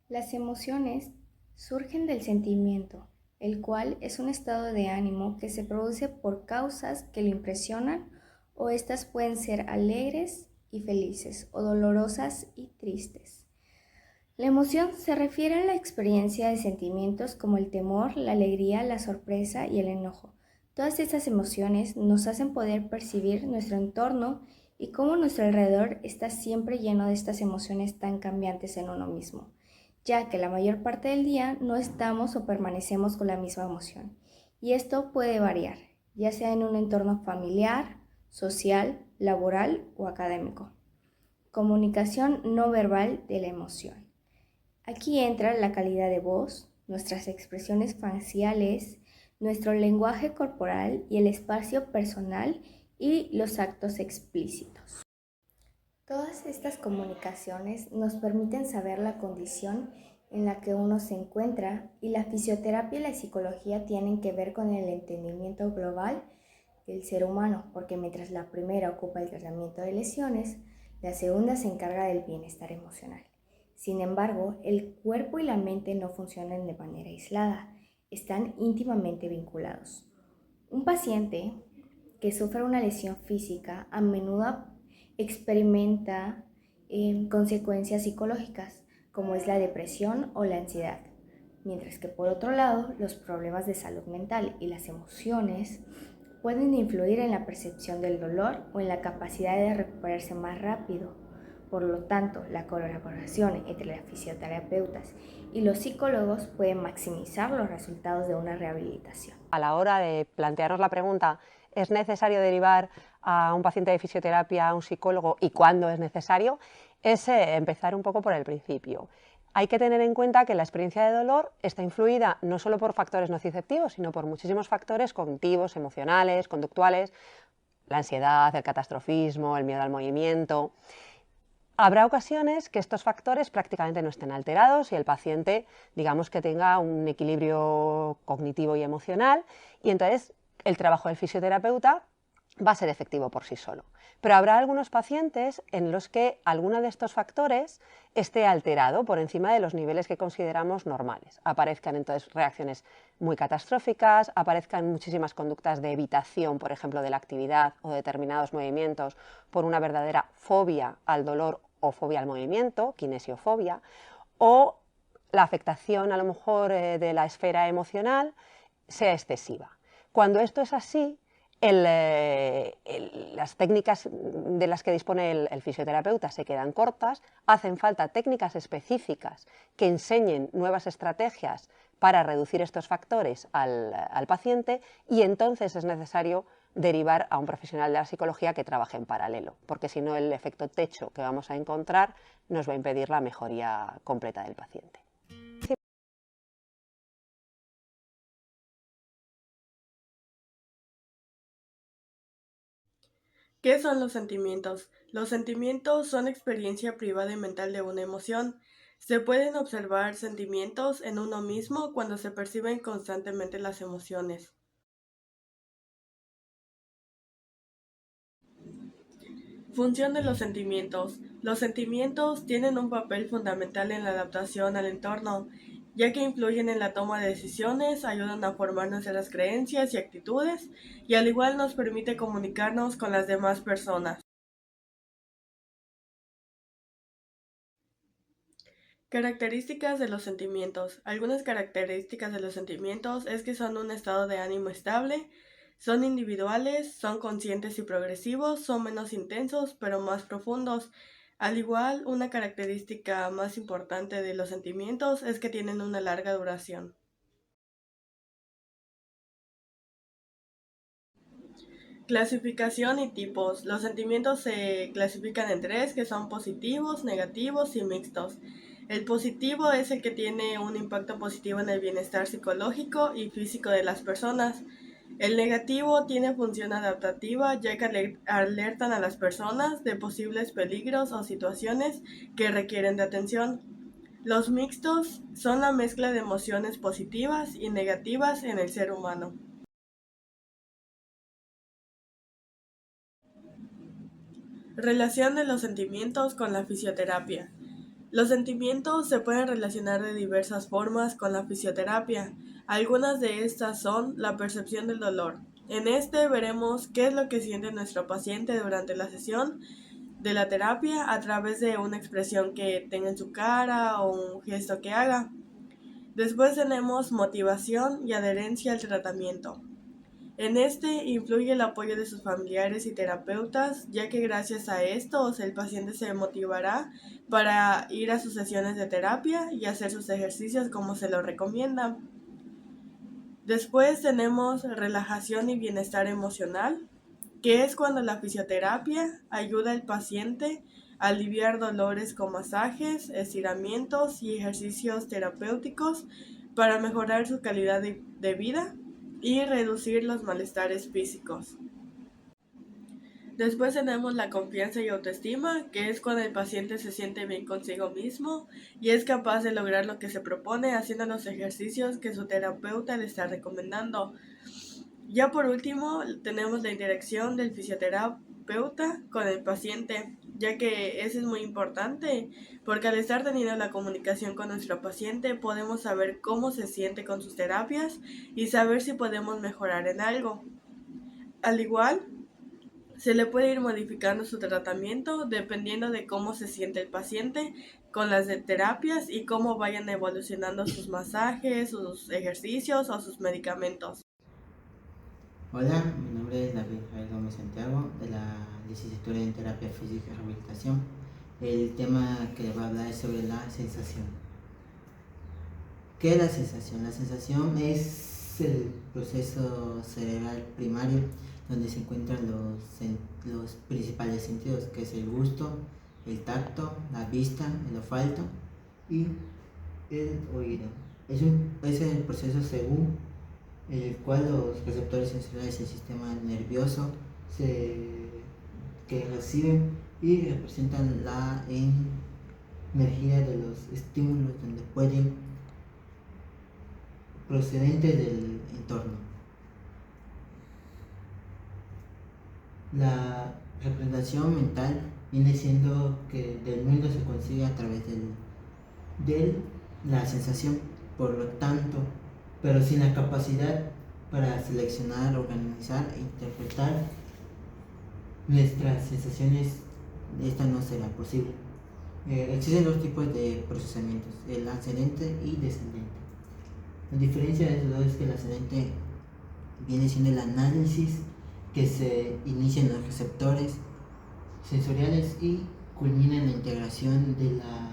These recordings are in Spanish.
Las emociones surgen del sentimiento, el cual es un estado de ánimo que se produce por causas que lo impresionan o estas pueden ser alegres y felices o dolorosas y tristes. La emoción se refiere a la experiencia de sentimientos como el temor, la alegría, la sorpresa y el enojo. Todas estas emociones nos hacen poder percibir nuestro entorno y cómo nuestro alrededor está siempre lleno de estas emociones tan cambiantes en uno mismo, ya que la mayor parte del día no estamos o permanecemos con la misma emoción. Y esto puede variar, ya sea en un entorno familiar, social, laboral o académico. Comunicación no verbal de la emoción. Aquí entra la calidad de voz, nuestras expresiones faciales, nuestro lenguaje corporal y el espacio personal y los actos explícitos. Todas estas comunicaciones nos permiten saber la condición en la que uno se encuentra y la fisioterapia y la psicología tienen que ver con el entendimiento global del ser humano, porque mientras la primera ocupa el tratamiento de lesiones, la segunda se encarga del bienestar emocional. Sin embargo, el cuerpo y la mente no funcionan de manera aislada, están íntimamente vinculados. Un paciente que sufre una lesión física a menudo experimenta consecuencias psicológicas, como es la depresión o la ansiedad, mientras que por otro lado, los problemas de salud mental y las emociones pueden influir en la percepción del dolor o en la capacidad de recuperarse más rápido. Por lo tanto, la colaboración entre los fisioterapeutas y los psicólogos puede maximizar los resultados de una rehabilitación. A la hora de plantearnos la pregunta, ¿es necesario derivar a un paciente de fisioterapia a un psicólogo y cuándo es necesario? Es empezar un poco por el principio. Hay que tener en cuenta que la experiencia de dolor está influida no solo por factores nociceptivos, sino por muchísimos factores cognitivos, emocionales, conductuales, la ansiedad, el catastrofismo, el miedo al movimiento. Habrá ocasiones que estos factores prácticamente no estén alterados y el paciente, digamos, que tenga un equilibrio cognitivo y emocional, y entonces el trabajo del fisioterapeuta va a ser efectivo por sí solo. Pero habrá algunos pacientes en los que alguno de estos factores esté alterado por encima de los niveles que consideramos normales. Aparezcan entonces reacciones muy catastróficas, aparezcan muchísimas conductas de evitación, por ejemplo, de la actividad o de determinados movimientos por una verdadera fobia al dolor o fobia al movimiento, kinesiofobia, o la afectación a lo mejor de la esfera emocional sea excesiva. Cuando esto es así, las técnicas de las que dispone el fisioterapeuta se quedan cortas, hacen falta técnicas específicas que enseñen nuevas estrategias para reducir estos factores al paciente, y entonces es necesario derivar a un profesional de la psicología que trabaje en paralelo, porque si no el efecto techo que vamos a encontrar nos va a impedir la mejoría completa del paciente. ¿Qué son los sentimientos? Los sentimientos son experiencia privada y mental de una emoción. Se pueden observar sentimientos en uno mismo cuando se perciben constantemente las emociones. Función de los sentimientos. Los sentimientos tienen un papel fundamental en la adaptación al entorno, ya que influyen en la toma de decisiones, ayudan a formar nuestras creencias y actitudes, y al igual nos permite comunicarnos con las demás personas. Características de los sentimientos. Algunas características de los sentimientos es que son un estado de ánimo estable, son individuales, son conscientes y progresivos, son menos intensos pero más profundos. Al igual, una característica más importante de los sentimientos es que tienen una larga duración. Clasificación y tipos. Los sentimientos se clasifican en tres, que son positivos, negativos y mixtos. El positivo es el que tiene un impacto positivo en el bienestar psicológico y físico de las personas. El negativo tiene función adaptativa, ya que alertan a las personas de posibles peligros o situaciones que requieren de atención. Los mixtos son la mezcla de emociones positivas y negativas en el ser humano. Relación de los sentimientos con la fisioterapia. Los sentimientos se pueden relacionar de diversas formas con la fisioterapia. Algunas de estas son la percepción del dolor. En este veremos qué es lo que siente nuestro paciente durante la sesión de la terapia a través de una expresión que tenga en su cara o un gesto que haga. Después tenemos motivación y adherencia al tratamiento. En este influye el apoyo de sus familiares y terapeutas, ya que gracias a estos el paciente se motivará para ir a sus sesiones de terapia y hacer sus ejercicios como se lo recomienda. Después tenemos relajación y bienestar emocional, que es cuando la fisioterapia ayuda al paciente a aliviar dolores con masajes, estiramientos y ejercicios terapéuticos para mejorar su calidad de vida y reducir los malestares físicos. Después tenemos la confianza y autoestima, que es cuando el paciente se siente bien consigo mismo y es capaz de lograr lo que se propone haciendo los ejercicios que su terapeuta le está recomendando. Ya por último, tenemos la interacción del fisioterapeuta con el paciente, ya que eso es muy importante, porque al estar teniendo la comunicación con nuestro paciente podemos saber cómo se siente con sus terapias y saber si podemos mejorar en algo. Al igual, se le puede ir modificando su tratamiento dependiendo de cómo se siente el paciente con las terapias y cómo vayan evolucionando sus masajes, sus ejercicios o sus medicamentos. Hola, mi nombre es David Javier Gómez Santiago, de la licenciatura en Terapia Física y Rehabilitación. El tema que va a hablar es sobre la sensación. ¿Qué es la sensación? La sensación es el proceso cerebral primario donde se encuentran los principales sentidos, que es el gusto, el tacto, la vista, el olfato y el oído. Es el proceso según el cual los receptores sensoriales del sistema nervioso que reciben y representan la energía de los estímulos donde pueden procedentes del entorno. La representación mental viene siendo que del mundo se consigue a través de la sensación, por lo tanto, pero sin la capacidad para seleccionar, organizar e interpretar nuestras sensaciones, esta no será posible. Existen dos tipos de procesamientos, el ascendente y descendente. La diferencia de estos dos es que el ascendente viene siendo el análisis que se inicia en los receptores sensoriales y culmina en la integración de la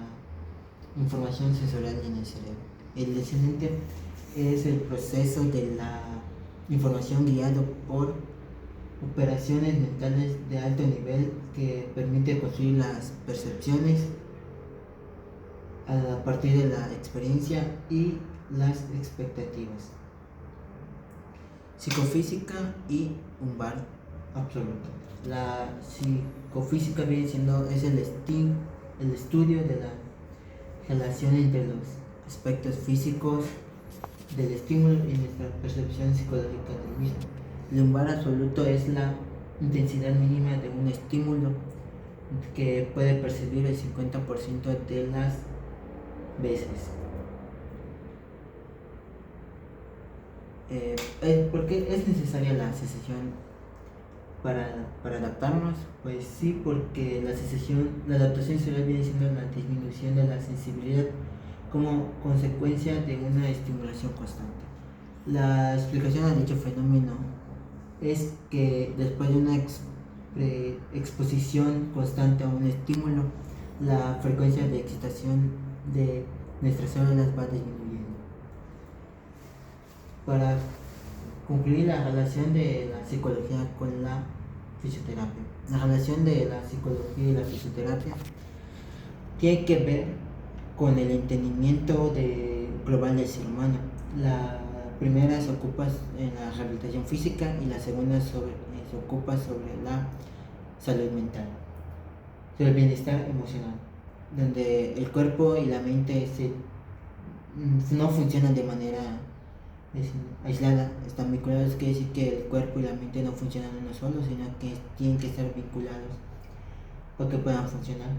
información sensorial en el cerebro. El descendente es el proceso de la información guiado por operaciones mentales de alto nivel que permite construir las percepciones a partir de la experiencia y las expectativas. Psicofísica y umbral absoluto. La psicofísica viene siendo el estudio de la relación entre los aspectos físicos del estímulo y nuestra percepción psicológica del mismo. El umbral absoluto es la intensidad mínima de un estímulo que puede percibir el 50% de las veces. ¿Por qué es necesaria la sensación para adaptarnos? Pues sí, porque la adaptación sensorial viene siendo la disminución de la sensibilidad como consecuencia de una estimulación constante. La explicación a dicho fenómeno es que después de una exposición constante a un estímulo, la frecuencia de excitación de nuestras células va disminuyendo. Para concluir la relación de la psicología con la fisioterapia. La relación de la psicología y la fisioterapia tiene que ver con el entendimiento global del ser humano. La primera se ocupa en la rehabilitación física y la segunda se ocupa sobre la salud mental, sobre el bienestar emocional, donde el cuerpo y la mente no funcionan de manera aislada, están vinculados. Quiere decir que el cuerpo y la mente no funcionan uno solo, sino que tienen que estar vinculados para que puedan funcionar.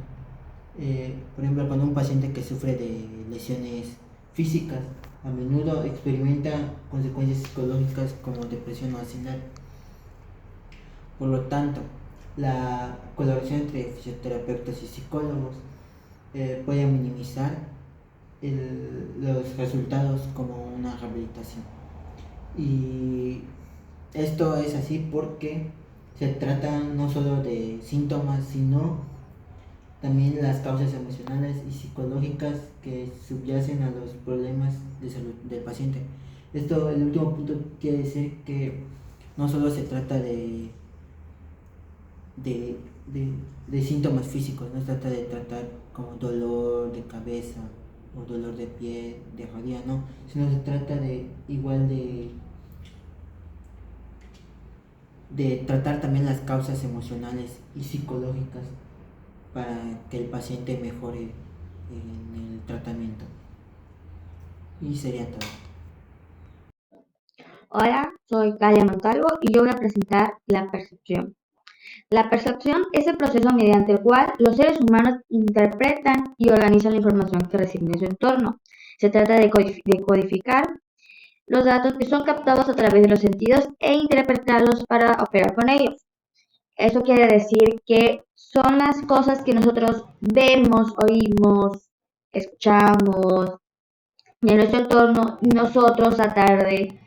Por ejemplo, cuando un paciente que sufre de lesiones físicas a menudo experimenta consecuencias psicológicas como depresión o ansiedad. Por lo tanto, la colaboración entre fisioterapeutas y psicólogos puede minimizar los resultados como una rehabilitación. Y esto es así porque se trata no solo de síntomas, sino también las causas emocionales y psicológicas que subyacen a los problemas de salud del paciente. Esto, el último punto, quiere decir que no solo se trata de, de síntomas físicos, no se trata de tratar como dolor de cabeza o dolor de pie, de rodilla, no, sino se trata de igual de tratar también las causas emocionales y psicológicas para que el paciente mejore en el tratamiento. Y sería todo. Hola, soy Galia Montalvo y yo voy a presentar la percepción. La percepción es el proceso mediante el cual los seres humanos interpretan y organizan la información que reciben de su entorno. Se trata de codificar los datos que son captados a través de los sentidos e interpretarlos para operar con ellos. Eso quiere decir que son las cosas que nosotros vemos, oímos, escuchamos de nuestro entorno y nosotros tratar de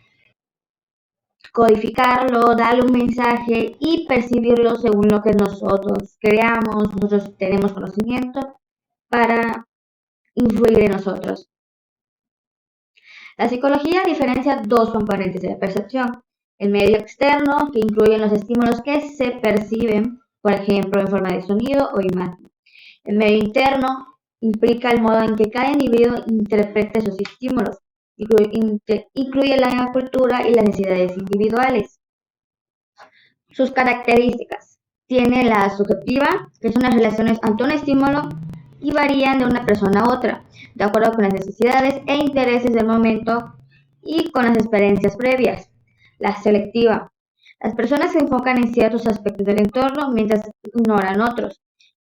codificarlo, darle un mensaje y percibirlo según lo que nosotros creamos, nosotros tenemos conocimiento para influir en nosotros. La psicología diferencia dos componentes de la percepción. El medio externo, que incluye los estímulos que se perciben, por ejemplo, en forma de sonido o imagen. El medio interno implica el modo en que cada individuo interpreta esos estímulos. Incluye la cultura y las necesidades individuales. Sus características. Tiene la subjetiva, que son las relaciones ante un estímulo y varían de una persona a otra, de acuerdo con las necesidades e intereses del momento y con las experiencias previas. La selectiva. Las personas se enfocan en ciertos aspectos del entorno mientras ignoran otros.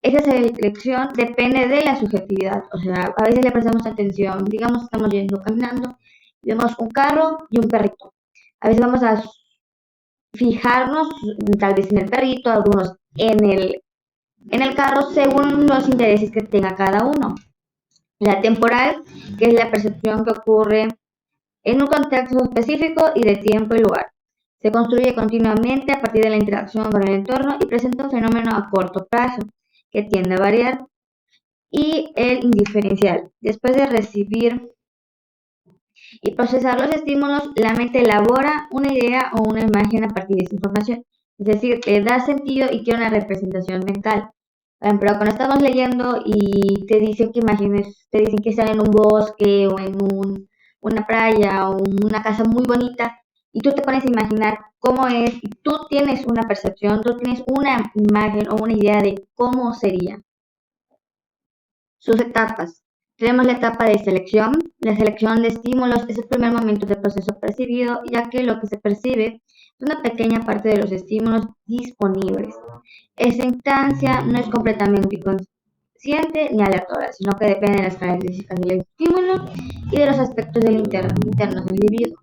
Esa selección depende de la subjetividad, o sea, a veces le prestamos atención, digamos, estamos yendo caminando, vemos un carro y un perrito. A veces vamos a fijarnos tal vez en el perrito, algunos en el carro según los intereses que tenga cada uno. La temporal, que es la percepción que ocurre en un contexto específico y de tiempo y lugar. Se construye continuamente a partir de la interacción con el entorno y presenta un fenómeno a corto plazo que tiende a variar. Y el indiferencial. Después de recibir y procesar los estímulos, la mente elabora una idea o una imagen a partir de esa información. Es decir, le da sentido y tiene una representación mental. Por ejemplo, cuando estamos leyendo y te dicen que imagines, te dicen que están en un bosque o en una playa o una casa muy bonita y tú te pones a imaginar cómo es y tú tienes una percepción, tú tienes una imagen o una idea de cómo sería. Sus etapas. Tenemos la etapa de selección. La selección de estímulos es el primer momento del proceso percibido, ya que lo que se percibe es una pequeña parte de los estímulos disponibles. Esta instancia no es completamente consciente ni aleatoria, sino que depende de las características del estímulo y de los aspectos del internos del individuo.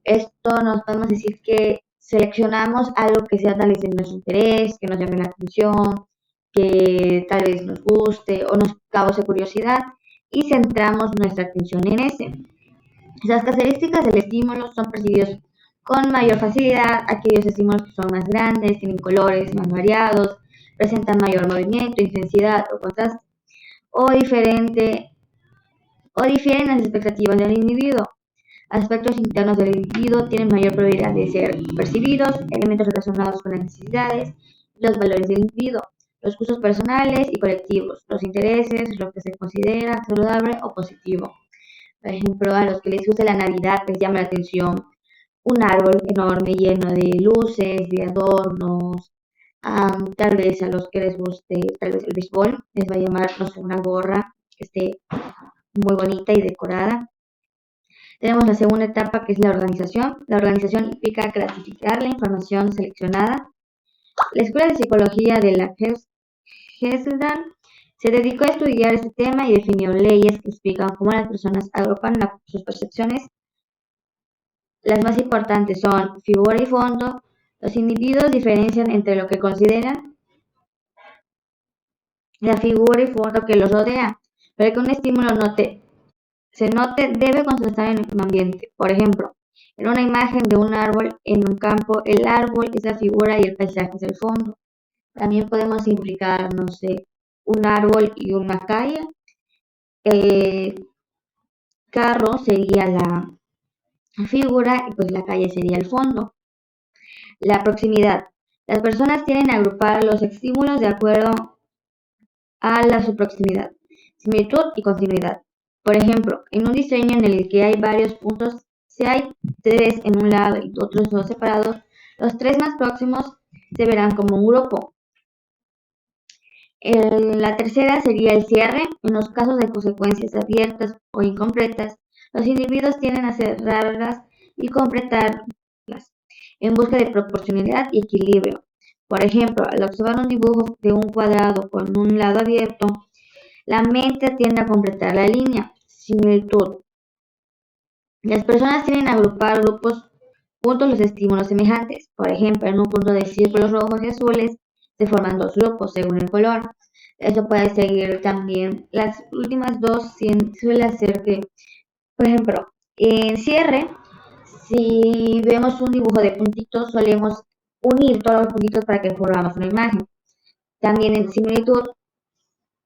Esto nos podemos decir que seleccionamos algo que sea tal vez de nuestro interés, que nos llame la atención, que tal vez nos guste o nos cause curiosidad y centramos nuestra atención en ese. Las características del estímulo son percibidos con mayor facilidad. Aquellos estímulos que son más grandes, tienen colores más variados, presentan mayor movimiento, intensidad o contraste, o difieren las expectativas del individuo. Aspectos internos del individuo tienen mayor probabilidad de ser percibidos, elementos relacionados con las necesidades y los valores del individuo, los gustos personales y colectivos, los intereses, lo que se considera saludable o positivo. Por ejemplo, a los que les gusta la Navidad les llama la atención un árbol enorme lleno de luces, de adornos. Tal vez a los que les guste tal vez el béisbol les va a llamar, no sé, una gorra que esté muy bonita y decorada. Tenemos la segunda etapa, que es la organización. La organización implica clasificar la información seleccionada. La Escuela de Psicología de la Gesellschaft Se dedicó a estudiar este tema y definió leyes que explican cómo las personas agrupan sus percepciones. Las más importantes son figura y fondo. Los individuos diferencian entre lo que consideran la figura y fondo que los rodea. Para que un estímulo se note, debe contrastar en un ambiente. Por ejemplo, en una imagen de un árbol en un campo, el árbol es la figura y el paisaje es el fondo. También podemos implicar, no sé, un árbol y una calle. El carro sería la figura y pues la calle sería el fondo. La proximidad. Las personas tienden a agrupar los estímulos de acuerdo a su proximidad, similitud y continuidad. Por ejemplo, en un diseño en el que hay varios puntos, si hay 3 en un lado y otros 2 separados, los 3 más próximos se verán como un grupo. La tercera sería el cierre. En los casos de consecuencias abiertas o incompletas, los individuos tienden a cerrarlas y completarlas en busca de proporcionalidad y equilibrio. Por ejemplo, al observar un dibujo de un cuadrado con un lado abierto, la mente tiende a completar la línea. Similitud. Las personas tienden a agrupar juntos los estímulos semejantes. Por ejemplo, en un punto de círculos rojos y azules se forman 2 grupos según el color. Eso puede seguir también. Las últimas dos suele hacer que, por ejemplo, en cierre, si vemos un dibujo de puntitos, solemos unir todos los puntitos para que formamos una imagen. También en similitud,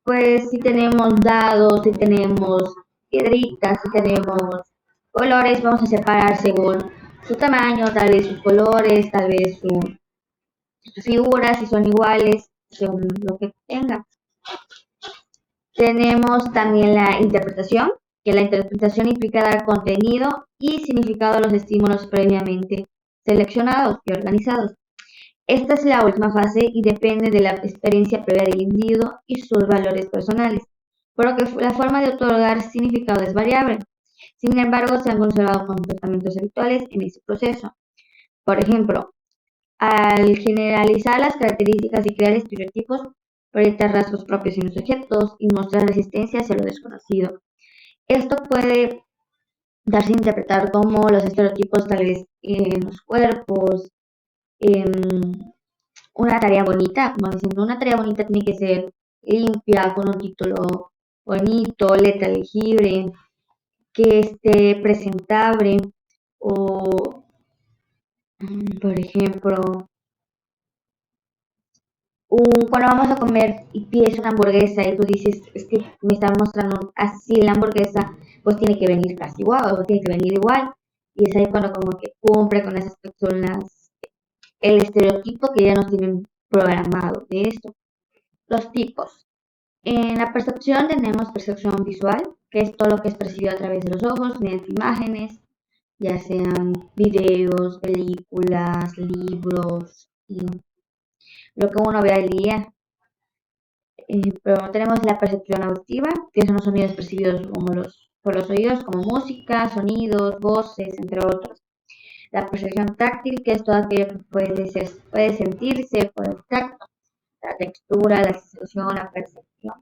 pues si tenemos dados, si tenemos piedritas, si tenemos colores, vamos a separar según su tamaño, tal vez sus colores, tal vez sus figuras, si son iguales, según lo que tenga. Tenemos también la interpretación, que la interpretación implica dar contenido y significado a los estímulos previamente seleccionados y organizados. Esta es la última fase y depende de la experiencia previa del individuo y sus valores personales, por lo que la forma de otorgar significado es variable. Sin embargo, se han conservado comportamientos habituales en este proceso. Por ejemplo, al generalizar las características y crear estereotipos, proyectar rasgos propios en los objetos y mostrar resistencia hacia lo desconocido. Esto puede darse a interpretar como los estereotipos tal vez en los cuerpos, en una tarea bonita, como diciendo, una tarea bonita tiene que ser limpia, con un título bonito, letra legible, que esté presentable, o por ejemplo, cuando vamos a comer y pides una hamburguesa y tú dices, es que me están mostrando así la hamburguesa, pues tiene que venir casi igual, o tiene que venir igual, y es ahí cuando como que cumple con esas personas el estereotipo que ya nos tienen programado de esto. Los tipos. En la percepción tenemos percepción visual, que es todo lo que es percibido a través de los ojos, mediante imágenes, ya sean videos, películas, libros, y lo que uno ve al día. Pero tenemos la percepción auditiva, que son los sonidos percibidos por los oídos, como música, sonidos, voces, entre otros. La percepción táctil, que es todo aquello que puede sentirse por el tacto, la textura, la sensación, la percepción.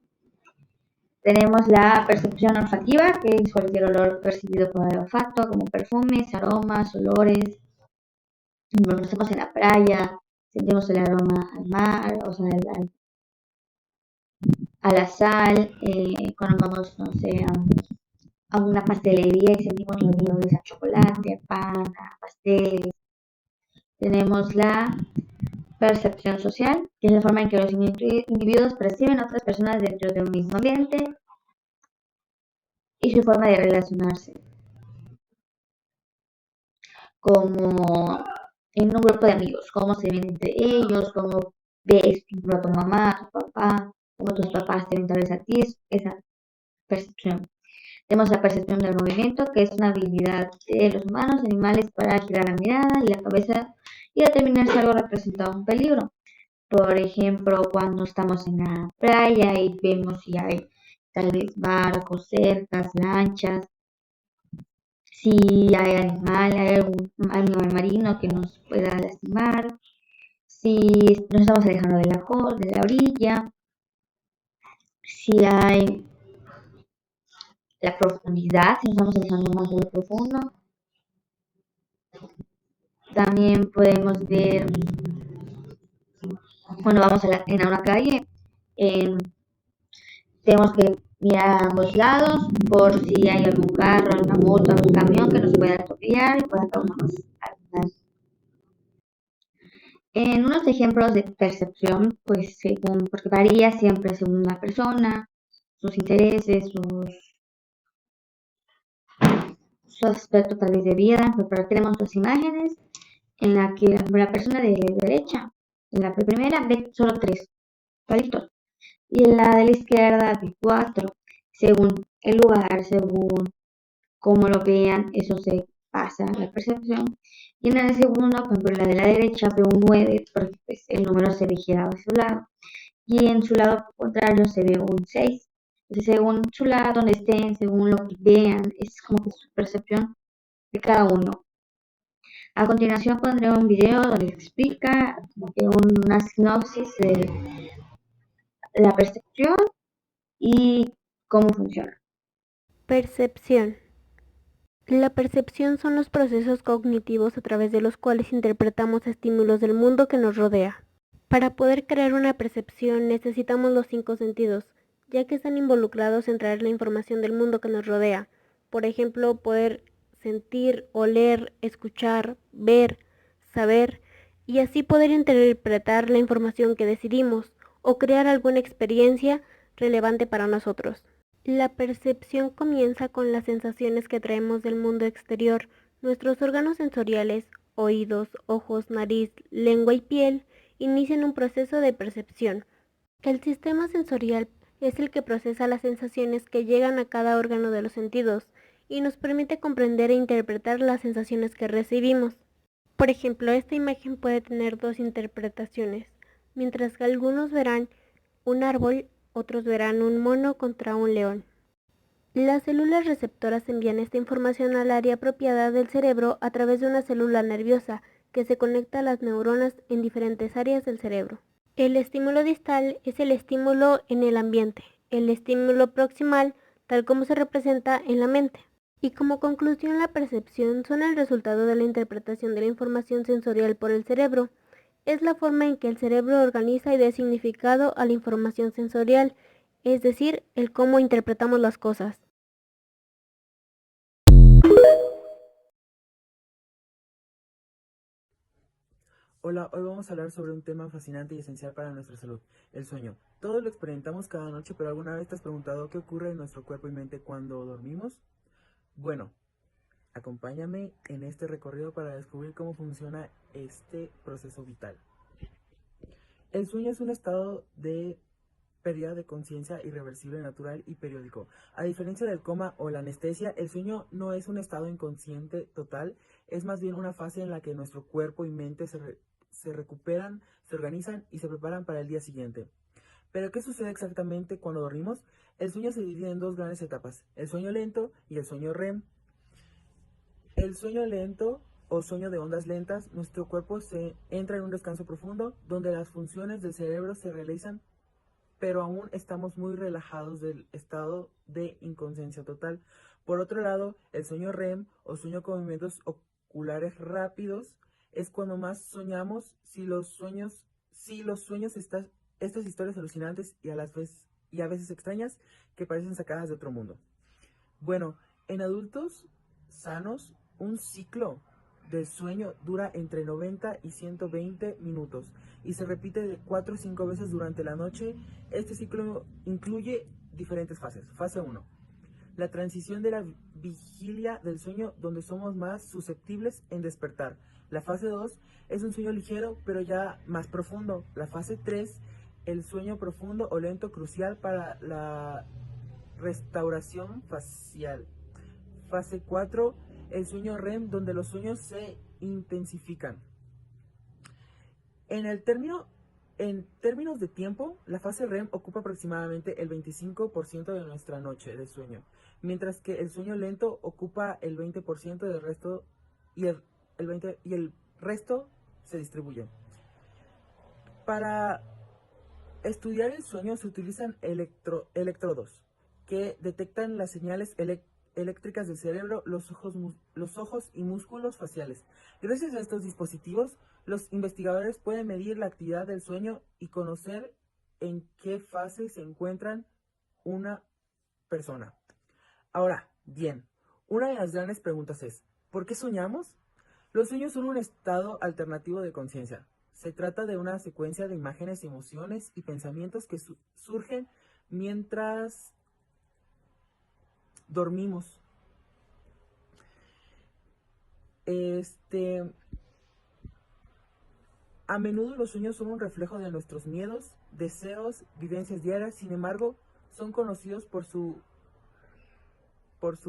Tenemos la percepción olfativa, que es cualquier olor percibido por el olfato, como perfumes, aromas, olores. Cuando estamos en la playa, sentimos el aroma al mar, o sea, a la sal. Cuando vamos, no sé, a una pastelería y sentimos los olores a chocolate, a pan, a pasteles. Tenemos la percepción social, que es la forma en que los individuos perciben a otras personas dentro de un mismo ambiente y su forma de relacionarse, como en un grupo de amigos, cómo se ven entre ellos, cómo ves a tu mamá, a tu papá, cómo tus papás te ven tal vez a ti, esa percepción. Tenemos la percepción del movimiento, que es una habilidad de los humanos, animales, para girar la mirada y la cabeza y determinar si algo representa un peligro. Por ejemplo, cuando estamos en la playa y vemos si hay tal vez barcos, cercas, lanchas, si hay algún animal marino que nos pueda lastimar, si nos estamos alejando de la orilla, si hay la profundidad, si nos estamos alejando más de lo profundo. También podemos ver cuando vamos en una calle, eh, tenemos que mirar a ambos lados por si hay algún carro, alguna moto, algún camión que nos pueda atropellar y pueda causarnos algún. En unos ejemplos de percepción, pues según, porque varía siempre según la persona, sus intereses, su aspecto tal vez de vida, pero tenemos dos imágenes en la que la persona de la derecha, en la primera ve solo 3 palitos y en la de la izquierda ve 4. Según el lugar, según cómo lo vean, eso se pasa a la percepción. Y en el segundo, por ejemplo, la de la derecha ve un 9 porque pues, el número se ve girado a su lado. Y en su lado contrario se ve un 6. Entonces, según su lado, donde estén, según lo que vean, es como que su percepción de cada uno. A continuación pondré un video donde explica una sinopsis de la percepción y cómo funciona. Percepción. La percepción son los procesos cognitivos a través de los cuales interpretamos estímulos del mundo que nos rodea. Para poder crear una percepción necesitamos los 5 sentidos, ya que están involucrados en traer la información del mundo que nos rodea. Por ejemplo, poder sentir, oler, escuchar, ver, saber, y así poder interpretar la información que decidimos o crear alguna experiencia relevante para nosotros. La percepción comienza con las sensaciones que traemos del mundo exterior. Nuestros órganos sensoriales, oídos, ojos, nariz, lengua y piel, inician un proceso de percepción. El sistema sensorial es el que procesa las sensaciones que llegan a cada órgano de los sentidos y nos permite comprender e interpretar las sensaciones que recibimos. Por ejemplo, esta imagen puede tener 2 interpretaciones. Mientras que algunos verán un árbol, otros verán un mono contra un león. Las células receptoras envían esta información al área apropiada del cerebro a través de una célula nerviosa que se conecta a las neuronas en diferentes áreas del cerebro. El estímulo distal es el estímulo en el ambiente, el estímulo proximal tal como se representa en la mente. Y como conclusión, la percepción son el resultado de la interpretación de la información sensorial por el cerebro. Es la forma en que el cerebro organiza y da significado a la información sensorial, es decir, el cómo interpretamos las cosas. Hola, hoy vamos a hablar sobre un tema fascinante y esencial para nuestra salud, el sueño. Todos lo experimentamos cada noche, pero ¿alguna vez te has preguntado qué ocurre en nuestro cuerpo y mente cuando dormimos? Bueno, acompáñame en este recorrido para descubrir cómo funciona este proceso vital. El sueño es un estado de pérdida de conciencia irreversible, natural y periódico. A diferencia del coma o la anestesia, el sueño no es un estado inconsciente total, es más bien una fase en la que nuestro cuerpo y mente se recuperan, se organizan y se preparan para el día siguiente. ¿Pero qué sucede exactamente cuando dormimos? El sueño se divide en 2 grandes etapas, el sueño lento y el sueño REM. El sueño lento o sueño de ondas lentas, nuestro cuerpo se entra en un descanso profundo donde las funciones del cerebro se realizan, pero aún estamos muy relajados del estado de inconsciencia total. Por otro lado, el sueño REM o sueño con movimientos oculares rápidos es cuando más soñamos. Si los sueños estas historias alucinantes y a veces extrañas que parecen sacadas de otro mundo. Bueno, en adultos sanos, un ciclo del sueño dura entre 90 y 120 minutos y se repite de 4 o 5 veces durante la noche. Este ciclo incluye diferentes fases. Fase 1. La transición de la vigilia del sueño, donde somos más susceptibles en despertar. La fase 2 es un sueño ligero pero ya más profundo. La fase 3, el sueño profundo o lento, crucial para la restauración facial. Fase 4, el sueño REM, donde los sueños se intensifican. En términos de tiempo, la fase REM ocupa aproximadamente el 25% de nuestra noche de sueño, mientras que el sueño lento ocupa el 20% del resto y el resto se distribuye. Para estudiar el sueño se utilizan electrodos que detectan las señales eléctricas del cerebro, los ojos y músculos faciales. Gracias a estos dispositivos, los investigadores pueden medir la actividad del sueño y conocer en qué fase se encuentra una persona. Ahora, bien, una de las grandes preguntas es, ¿por qué soñamos? Los sueños son un estado alternativo de conciencia. Se trata de una secuencia de imágenes, emociones y pensamientos que surgen mientras dormimos. A menudo los sueños son un reflejo de nuestros miedos, deseos, vivencias diarias. Sin embargo, son conocidos por su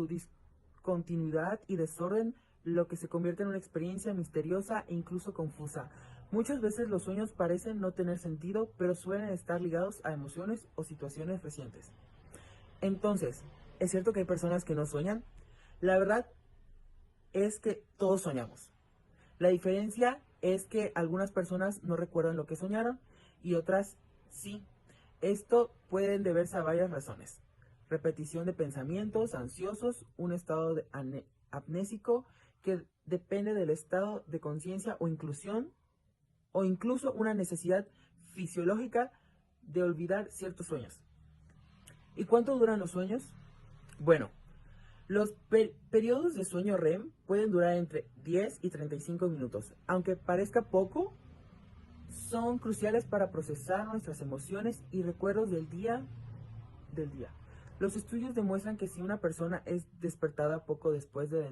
discontinuidad y desorden, lo que se convierte en una experiencia misteriosa e incluso confusa. Muchas veces los sueños parecen no tener sentido, pero suelen estar ligados a emociones o situaciones recientes. Entonces, ¿es cierto que hay personas que no sueñan? La verdad es que todos soñamos. La diferencia es que algunas personas no recuerdan lo que soñaron y otras sí. Esto puede deberse a varias razones. Repetición de pensamientos ansiosos, un estado amnésico que depende del estado de conciencia o incluso una necesidad fisiológica de olvidar ciertos sueños. ¿Y cuánto duran los sueños? Bueno, los periodos de sueño REM pueden durar entre 10 y 35 minutos. Aunque parezca poco, son cruciales para procesar nuestras emociones y recuerdos del día. Los estudios demuestran que si una persona es despertada poco después de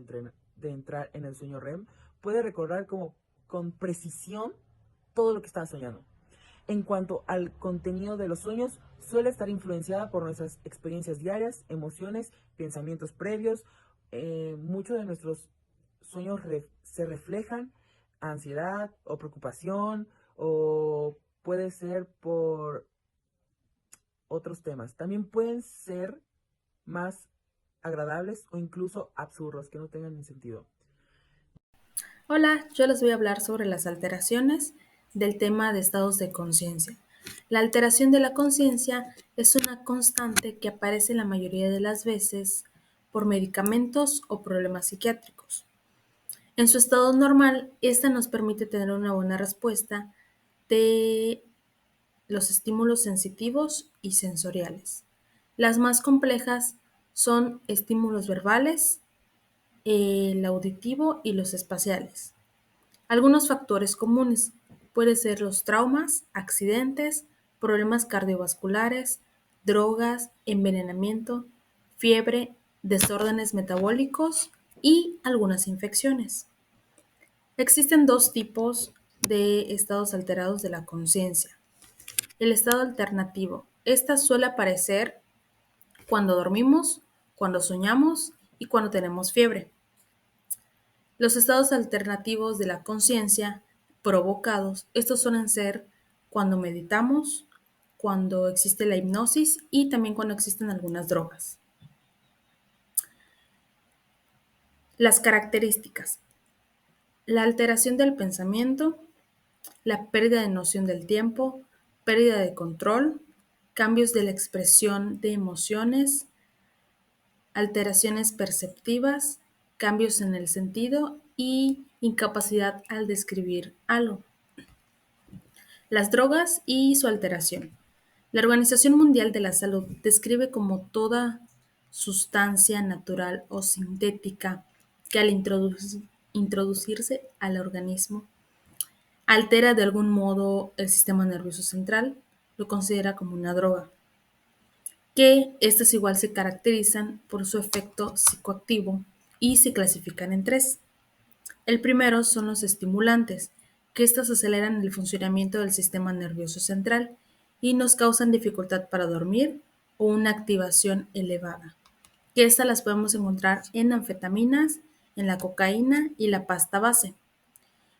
entrar en el sueño REM, puede recordar con precisión todo lo que estaba soñando. En cuanto al contenido de los sueños, suele estar influenciada por nuestras experiencias diarias, emociones, pensamientos previos. Muchos de nuestros sueños se reflejan ansiedad o preocupación, o puede ser por otros temas. También pueden ser más agradables o incluso absurdos, que no tengan ni sentido. Hola, yo les voy a hablar sobre las alteraciones del tema de estados de conciencia. La alteración de la conciencia es una constante que aparece la mayoría de las veces por medicamentos o problemas psiquiátricos. En su estado normal, esta nos permite tener una buena respuesta de los estímulos sensitivos y sensoriales. Las más complejas son estímulos verbales, el auditivo y los espaciales. Algunos factores comunes pueden ser los traumas, accidentes, problemas cardiovasculares, drogas, envenenamiento, fiebre, desórdenes metabólicos y algunas infecciones. Existen dos tipos de estados alterados de la conciencia. El estado alternativo. Esta suele aparecer cuando dormimos, cuando soñamos y cuando tenemos fiebre. Los estados alternativos de la conciencia provocados, estos suelen ser cuando meditamos, cuando existe la hipnosis y también cuando existen algunas drogas. Las características. La alteración del pensamiento, la pérdida de noción del tiempo, pérdida de control, cambios de la expresión de emociones, alteraciones perceptivas, cambios en el sentido y incapacidad al describir algo. Las drogas y su alteración. La Organización Mundial de la Salud describe como toda sustancia natural o sintética que al introducirse al organismo altera de algún modo el sistema nervioso central, lo considera como una droga. Que estas igual se caracterizan por su efecto psicoactivo y se clasifican en tres. El primero son los estimulantes, que estos aceleran el funcionamiento del sistema nervioso central y nos causan dificultad para dormir o una activación elevada, que estas las podemos encontrar en anfetaminas, en la cocaína y la pasta base,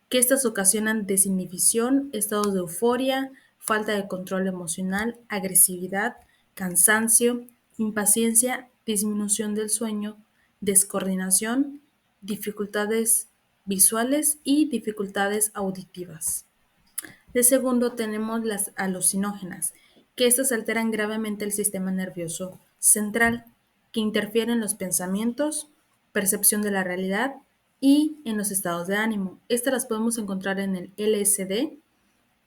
que estas ocasionan desinhibición, estados de euforia, falta de control emocional, agresividad, cansancio, impaciencia, disminución del sueño, descoordinación, dificultades visuales y dificultades auditivas. De segundo tenemos las alucinógenas. que estas alteran gravemente el sistema nervioso central, que interfiere en los pensamientos, percepción de la realidad y en los estados de ánimo. Estas las podemos encontrar en el LSD,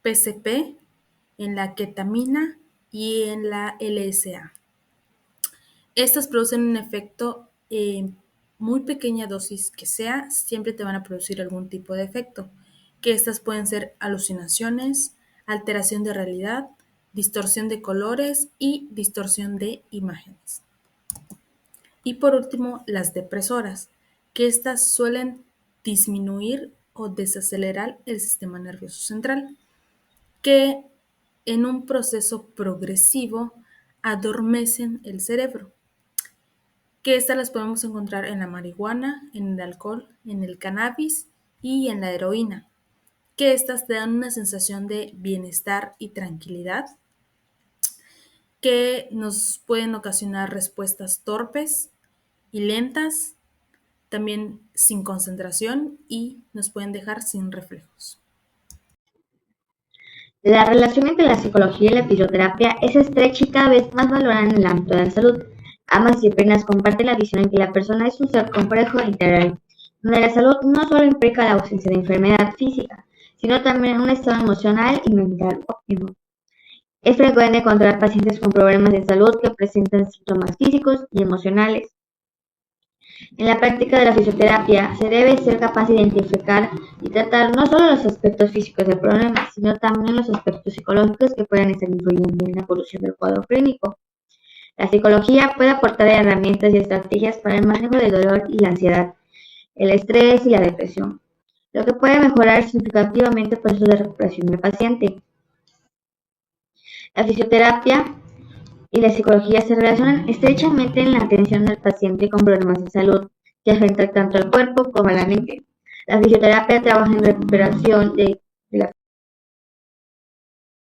PCP, en la ketamina y en la LSA. Estas producen un efecto muy pequeña dosis que sea, siempre te van a producir algún tipo de efecto, que estas pueden ser alucinaciones, alteración de realidad, distorsión de colores y distorsión de imágenes. Y por último, las depresoras, que estas suelen disminuir o desacelerar el sistema nervioso central, que en un proceso progresivo adormecen el cerebro, que estas las podemos encontrar en la marihuana, en el alcohol, en el cannabis y en la heroína, que estas te dan una sensación de bienestar y tranquilidad, que nos pueden ocasionar respuestas torpes y lentas, también sin concentración y nos pueden dejar sin reflejos. La relación entre la psicología y la fisioterapia es estrecha y cada vez más valorada en el ámbito de la salud. Ambas disciplinas comparten la visión en que la persona es un ser complejo e integral, donde la salud no solo implica la ausencia de enfermedad física, sino también un estado emocional y mental óptimo. Es frecuente encontrar pacientes con problemas de salud que presentan síntomas físicos y emocionales. En la práctica de la fisioterapia se debe ser capaz de identificar y tratar no solo los aspectos físicos del problema, sino también los aspectos psicológicos que puedan estar influyendo en la evolución del cuadro clínico. La psicología puede aportar herramientas y estrategias para el manejo del dolor y la ansiedad, el estrés y la depresión, lo que puede mejorar significativamente el proceso de recuperación del paciente. La fisioterapia y la psicología se relacionan estrechamente en la atención del paciente con problemas de salud que afectan tanto al cuerpo como a la mente. La fisioterapia trabaja en recuperación de